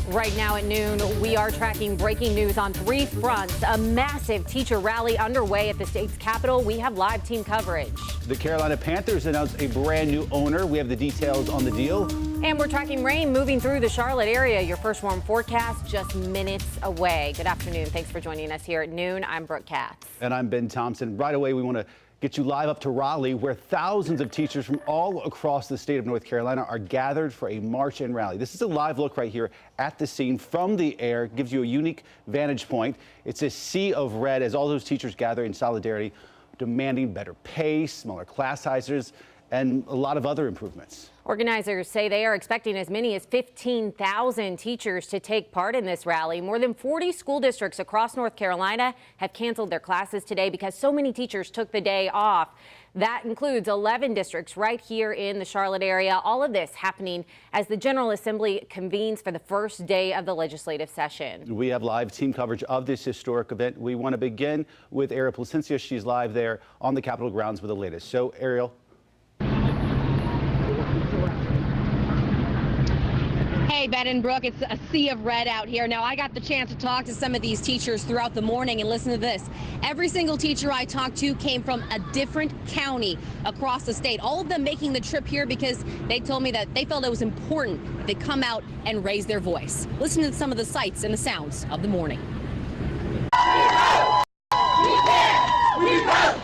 Right now at noon, we are tracking breaking news on three fronts. A massive teacher rally underway at the state's capital. We have live team coverage. The Carolina Panthers announced a brand new owner. We have the details on the deal. And we're tracking rain moving through the Charlotte area. Your first warm forecast just minutes away. Good afternoon. Thanks for joining us here at noon. I'm Brooke Katz. And I'm Ben Thompson. Right away, we want to get you live up to Raleigh, where thousands of teachers from all across the state of North Carolina are gathered for a march and rally. This is a live look right here at the scene from the air. Gives you a unique vantage point. It's a sea of red as all those teachers gather in solidarity, demanding better pay, smaller class sizes, and a lot of other improvements. Organizers say they are expecting as many as 15,000 teachers to take part in this rally. More than 40 school districts across North Carolina have canceled their classes today because so many teachers took the day off. That includes 11 districts right here in the Charlotte area. All of this happening as the General Assembly convenes for the first day of the legislative session. We have live team coverage of this historic event. We want to begin with Ariel Placencia. She's live there on the Capitol grounds with the latest. So, Ariel. Hey, Ben and Brooke, it's a sea of red out here. Now, I got the chance to talk to some of these teachers throughout the morning, and listen to this. Every single teacher I talked to came from a different county across the state. All of them making the trip here because they told me that they felt it was important that they come out and raise their voice. Listen to some of the sights and the sounds of the morning.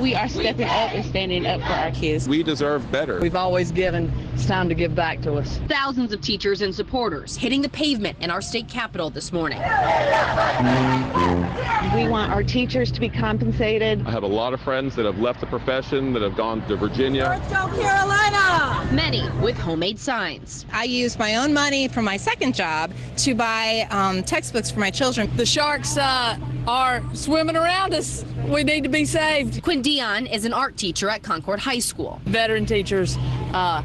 We are stepping up and standing up for our kids. We deserve better. We've always given. It's time to give back to us. Thousands of teachers and supporters hitting the pavement in our state capitol this morning. We want our teachers to be compensated. I have a lot of friends that have left the profession, that have gone to Virginia. Let's go Carolina! Many with homemade signs. I used my own money from my second job to buy textbooks for my children. The sharks are swimming around us. We need to be saved. Quinn Dion is an art teacher at Concord High School. Veteran teachers are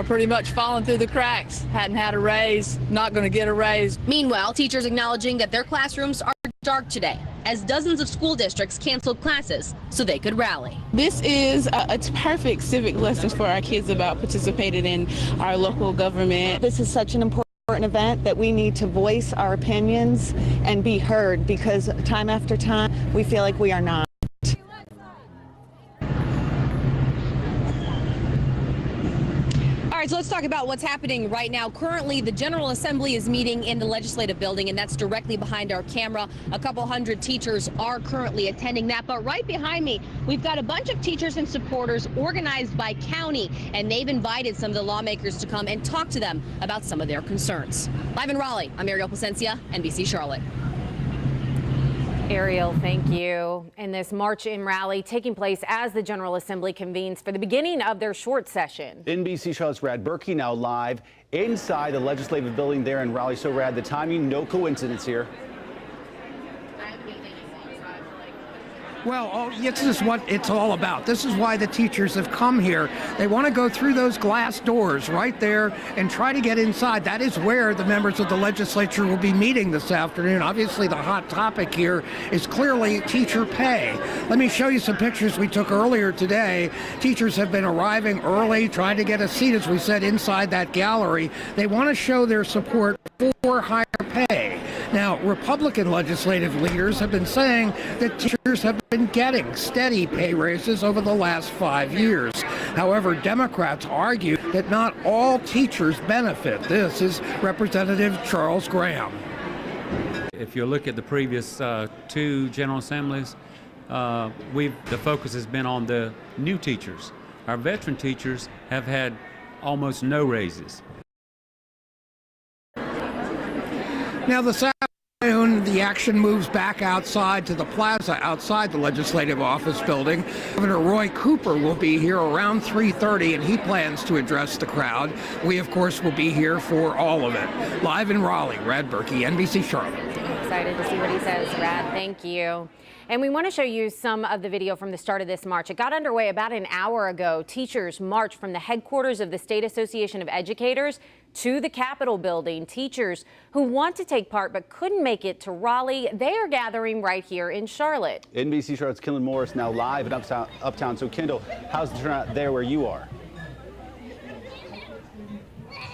pretty much falling through the cracks. Hadn't had a raise, not going to get a raise. Meanwhile, teachers acknowledging that their classrooms are dark today as dozens of school districts canceled classes so they could rally. This is a perfect civic lesson for our kids about participating in our local government. This is such an important event that we need to voice our opinions and be heard, because time after time we feel like we are not. All right, so let's talk about what's happening right now. Currently, the General Assembly is meeting in the legislative building, and that's directly behind our camera. A couple hundred teachers are currently attending that, but right behind me, we've got a bunch of teachers and supporters organized by county, and they've invited some of the lawmakers to come and talk to them about some of their concerns. Live in Raleigh, I'm Ariel Placencia, NBC Charlotte. Ariel, thank you. And this march and rally taking place as the General Assembly convenes for the beginning of their short session. NBC Charlotte's Rad Berkey now live inside the legislative building there in Raleigh. So, Rad, the timing, no coincidence here. Well, this is what it's all about. This is why the teachers have come here. They want to go through those glass doors right there and try to get inside. That is where the members of the legislature will be meeting this afternoon. Obviously, the hot topic here is clearly teacher pay. Let me show you some pictures we took earlier today. Teachers have been arriving early, trying to get a seat, as we said, inside that gallery. They want to show their support for higher pay. Now, Republican legislative leaders have been saying that teachers have been getting steady pay raises over the last 5 years. However, Democrats argue that not all teachers benefit. This is Representative Charles Graham. If you look at the previous two General Assemblies, the focus has been on the new teachers. Our veteran teachers have had almost no raises. Now, this afternoon, the action moves back outside to the plaza outside the legislative office building. Governor Roy Cooper will be here around 3:30, and he plans to address the crowd. We, of course, will be here for all of it. Live in Raleigh, Rad Berkey, NBC Charlotte. Excited to see what he says, Rad. Thank you. And we want to show you some of the video from the start of this march. It got underway about an hour ago. Teachers marched from the headquarters of the State Association of Educators to the Capitol building. Teachers who want to take part but couldn't make it to Raleigh, they are gathering right here in Charlotte. NBC Charlotte's Kendall Morris now live in Uptown. So, Kendall, how's the turnout there where you are?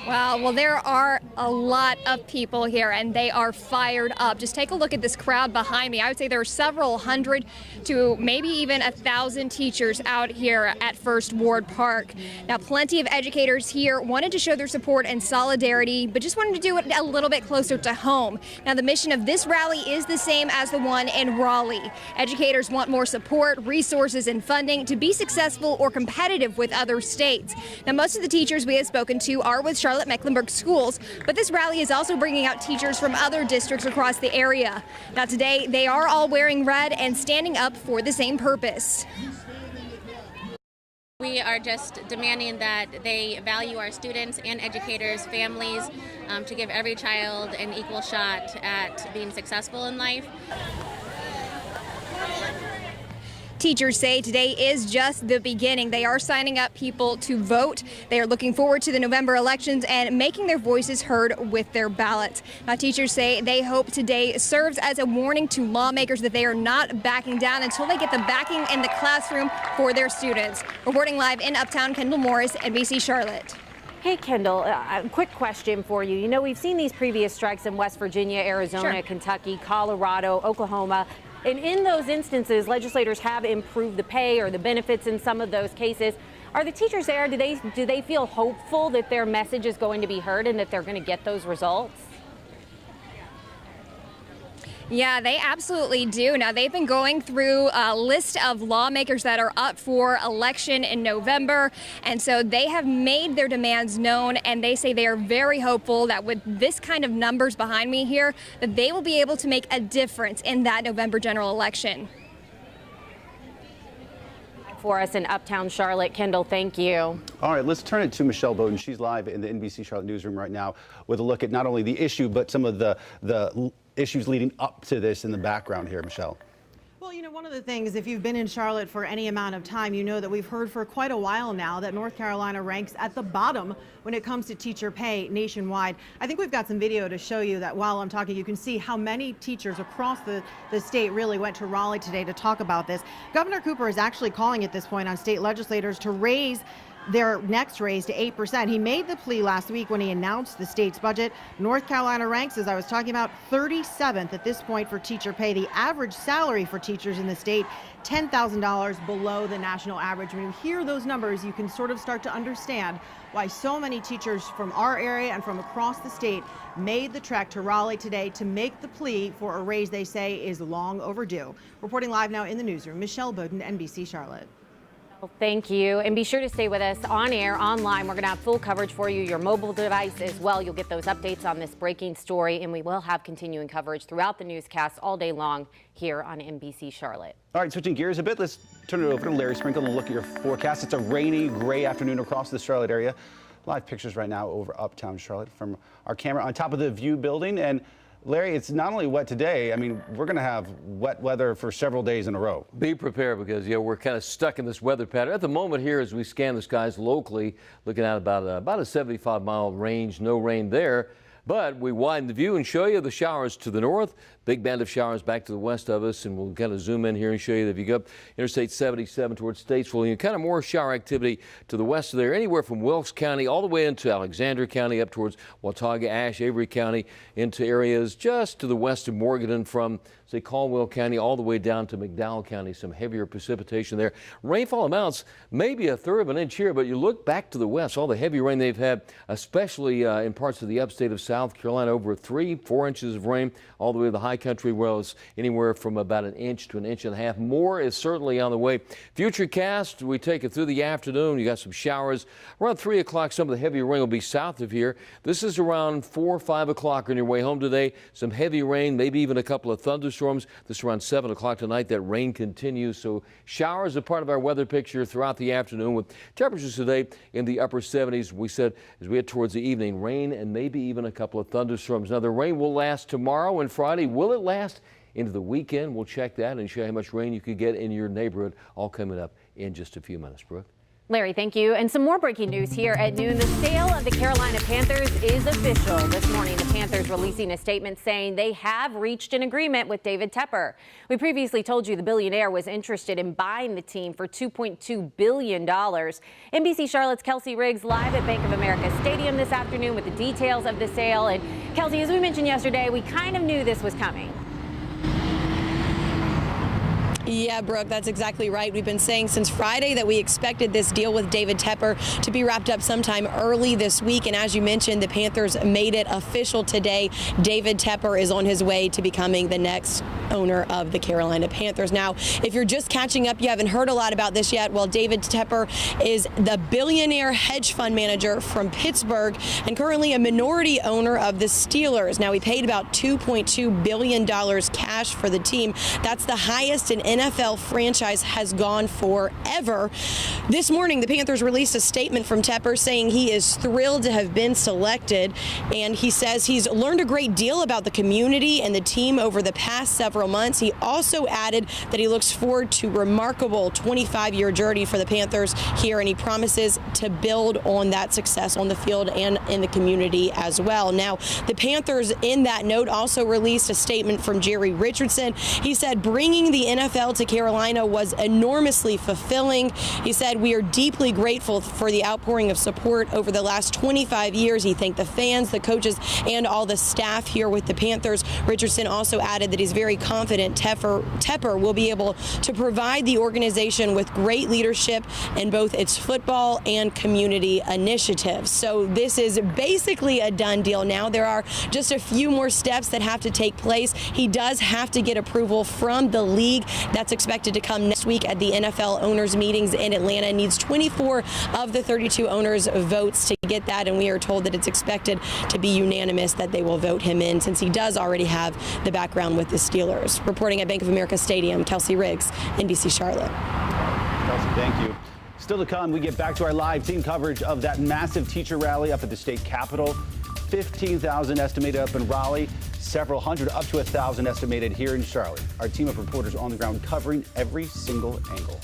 Well, there are a lot of people here and they are fired up. Just take a look at this crowd behind me. I would say there are several hundred to maybe even 1,000 teachers out here at First Ward Park. Now, plenty of educators here wanted to show their support and solidarity, but just wanted to do it a little bit closer to home. Now, the mission of this rally is the same as the one in Raleigh. Educators want more support, resources, and funding to be successful or competitive with other states. Now, most of the teachers we have spoken to are with Charlotte-Mecklenburg schools, but this rally is also bringing out teachers from other districts across the area. Now, today they are all wearing red and standing up for the same purpose. We are just demanding that they value our students and educators' families, to give every child an equal shot at being successful in life. Teachers say today is just the beginning. They are signing up people to vote. They are looking forward to the November elections and making their voices heard with their ballots. Now, teachers say they hope today serves as a warning to lawmakers that they are not backing down until they get the backing in the classroom for their students. Reporting live in Uptown, Kendall Morris, NBC Charlotte. Hey, Kendall, a quick question for you. You know, we've seen these previous strikes in West Virginia, Arizona, Sure. Kentucky, Colorado, Oklahoma. And in those instances, legislators have improved the pay or the benefits in some of those cases. Are the teachers there? Do they feel hopeful that their message is going to be heard and that they're going to get those results? Yeah, they absolutely do. Now, they've been going through a list of lawmakers that are up for election in November, and so they have made their demands known, and they say they are very hopeful that with this kind of numbers behind me here, that they will be able to make a difference in that November general election. For us in Uptown Charlotte, Kendall, thank you. All right, let's turn it to Michelle Bowden. She's live in the NBC Charlotte newsroom right now with a look at not only the issue, but some of the issues leading up to this in the background here, Michelle. Well, you know, one of the things, if you've been in Charlotte for any amount of time, you know that we've heard for quite a while now that North Carolina ranks at the bottom when it comes to teacher pay nationwide. I think we've got some video to show you that while I'm talking, you can see how many teachers across the state really went to Raleigh today to talk about this. Governor Cooper is actually calling at this point on state legislators to raise their next raise to 8%. He made the plea last week when he announced the state's budget. North Carolina ranks, as I was talking about, 37th at this point for teacher pay. The average salary for teachers in the state, $10,000 below the national average. When you hear those numbers, you can sort of start to understand why so many teachers from our area and from across the state made the trek to Raleigh today to make the plea for a raise they say is long overdue. Reporting live now in the newsroom, Michelle Bowden, NBC Charlotte. Well, thank you. And be sure to stay with us on air, online. We're going to have full coverage for you, your mobile device as well. You'll get those updates on this breaking story, and we will have continuing coverage throughout the newscast all day long here on NBC Charlotte. All right, switching gears a bit, let's turn it over to Larry Sprinkle and look at your forecast. It's a rainy, gray afternoon across the Charlotte area. Live pictures right now over Uptown Charlotte from our camera on top of the View building. And Larry, it's not only wet today. I mean, we're going to have wet weather for several days in a row. Be prepared because, we're kind of stuck in this weather pattern. At the moment here, as we scan the skies locally, looking at about a 75-mile range, no rain there. But we widen the view and show you the showers to the north. Big band of showers back to the west of us, and we'll kind of zoom in here and show you that if you go up Interstate 77 towards Statesville, kind of more shower activity to the west of there, anywhere from Wilkes County all the way into Alexander County, up towards Watauga, Ashe, Avery County, into areas just to the west of Morganton from, say, Caldwell County all the way down to McDowell County. Some heavier precipitation there. Rainfall amounts maybe a third of an inch here, but you look back to the west, all the heavy rain they've had, especially in parts of the upstate of South Carolina, over 3-4 inches of rain all the way to the high country, where it's anywhere from about an inch to an inch and a half. More is certainly on the way. Futurecast, we take it through the afternoon. You got some showers around 3 o'clock. Some of the heavy rain will be south of here. This is around 4 or 5 o'clock on your way home today. Some heavy rain, maybe even a couple of thunderstorms. This is around 7 o'clock tonight. That rain continues. So showers are part of our weather picture throughout the afternoon, with temperatures today in the upper 70s. We said as we head towards the evening, rain and maybe even a couple of thunderstorms. Now, the rain will last tomorrow and Friday. Will it last into the weekend? We'll check that and show you how much rain you could get in your neighborhood, all coming up in just a few minutes. Brooke? Larry, thank you. And some more breaking news here at noon. The sale of the Carolina Panthers is official. This morning, the Panthers releasing a statement saying they have reached an agreement with David Tepper. We previously told you the billionaire was interested in buying the team for $2.2 billion. NBC Charlotte's Kelsey Riggs live at Bank of America Stadium this afternoon with the details of the sale. And Kelsey, as we mentioned yesterday, we kind of knew this was coming. Yeah, Brooke, that's exactly right. We've been saying since Friday that we expected this deal with David Tepper to be wrapped up sometime early this week. And as you mentioned, the Panthers made it official today. David Tepper is on his way to becoming the next owner of the Carolina Panthers. Now, if you're just catching up, you haven't heard a lot about this yet. Well, David Tepper is the billionaire hedge fund manager from Pittsburgh and currently a minority owner of the Steelers. Now, he paid about $2.2 billion cash for the team. That's the highest an NFL franchise has gone for ever. This morning, the Panthers released a statement from Tepper saying he is thrilled to have been selected, and he says he's learned a great deal about the community and the team over the past several months. He also added that he looks forward to a remarkable 25-year journey for the Panthers here, and he promises to build on that success on the field and in the community as well. Now, the Panthers, in that note, also released a statement from Jerry Richardson. He said bringing the NFL to Carolina was enormously fulfilling. He said, we are deeply grateful for the outpouring of support over the last 25 years. He thanked the fans, the coaches, and all the staff here with the Panthers. Richardson also added that he's very confident Tepper will be able to provide the organization with great leadership in both its football and community initiatives. So this is basically a done deal now. There are just a few more steps that have to take place. He does have to get approval from the league. That's expected to come next week at the NFL owners meetings in Atlanta. Needs 24 of the 32 owners' votes to get that, and we are told that it's expected to be unanimous that they will vote him in, since he does already have the background with the Steelers. Reporting at Bank of America Stadium, Kelsey Riggs, NBC Charlotte. Kelsey, thank you. Still to come, we get back to our live team coverage of that massive teacher rally up at the state capitol. 15,000 estimated up in Raleigh, several hundred, up to 1,000 estimated here in Charlotte. Our team of reporters on the ground covering every single angle.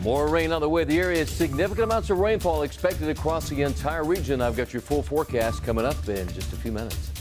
More rain on the way. The area has significant amounts of rainfall expected across the entire region. I've got your full forecast coming up in just a few minutes.